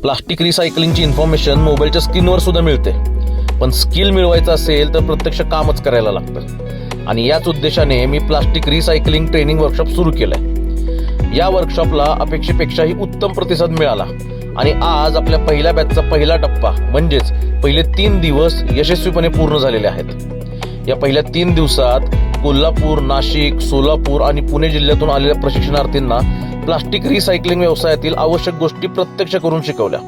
Plastic रिसायकलिंगची information मोबाईलच्या स्क्रीनवर सुद्धा मिळते, पण स्किल मिळवायचं असेल तर प्रत्यक्ष कामच करायला लागतं. आणि याच उद्देशाने मी प्लास्टिक रिसायकलिंग ट्रेनिंग वर्कशॉप सुरू केलंय. या वर्कशॉपला अपेक्षेपेक्षाही उत्तम प्रतिसाद मिळाला आणि आज आपल्या पहिल्या बॅचचा पहिला टप्पा म्हणजेच पहिले 3 दिवस यशस्वीपणे पूर्ण झालेले आहेत. या पहिल्या 3 दिवसात कोल्हापूर, नाशिक, सोलापूर आणि पुणे जिल्ह्यातून आलेल्या प्रशिक्षणार्थींना प्लास्टिक रिसायकलिंग व्यवसायातील आवश्यक गोष्टी प्रत्यक्ष करून शिकवल्या.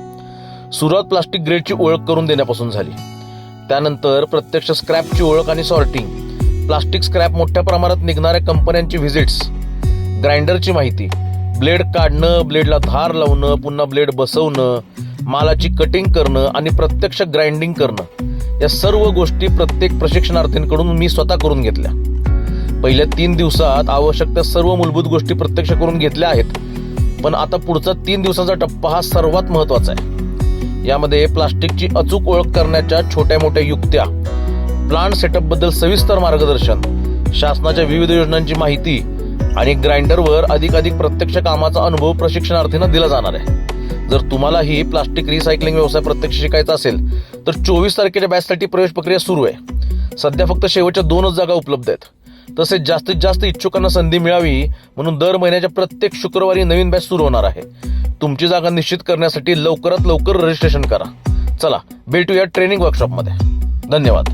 सुरुवात प्लास्टिक ग्रेडची ओळख करून देण्यापासून झाली. त्यानंतर प्रत्यक्ष स्क्रॅपची ओळख आणि सॉर्टिंग, प्लास्टिक स्क्रॅप मोठ्या प्रमाणात निघणाऱ्या कंपन्यांची व्हिजिट्स, ग्राइंडरची माहिती, ब्लेड काढणं, ब्लेडला धार लावणं, पुन्हा ब्लेड बसवणं, मालाची कटिंग करणं आणि प्रत्यक्ष ग्राइंडिंग करणं, या सर्व गोष्टी प्रत्येक प्रशिक्षणार्थींकडून मी स्वतः करून घेतल्या. पहिल्या 3 दिवसात आवश्यक त्या सर्व मूलभूत गोष्टी प्रत्यक्ष करून घेतल्या आहेत, पण आता पुढचा 3 दिवसांचा टप्पा हा सर्वात महत्वाचा आहे. यामध्ये प्लास्टिकची अचूक ओळख करण्याच्या छोट्या मोठ्या युक्त्या, प्लांट सेटअप बद्दल सविस्तर मार्गदर्शन, शासनाच्या विविध योजनांची माहिती आणि ग्राइंडरवर अधिकाधिक प्रत्यक्ष कामाचा अनुभव प्रशिक्षणार्थींना दिला जाणार आहे. जर तुम्हालाही प्लास्टिक रिसायकलिंग व्यवसाय प्रत्यक्ष शिकायचा असेल तर 24 तारखेच्या बॅचसाठी प्रवेश प्रक्रिया सुरू आहे. सध्या फक्त शेवटच्या 2च जागा उपलब्ध आहेत. तसेच जास्तीत जास्त इच्छुकांना संधी मिळावी म्हणून दर महिन्याच्या प्रत्येक शुक्रवारी नवीन बॅच सुरू होणार आहे. तुमची जागा निश्चित करण्यासाठी लवकरात लवकर रजिस्ट्रेशन करा. चला भेटूया ट्रेनिंग वर्कशॉपमध्ये. धन्यवाद.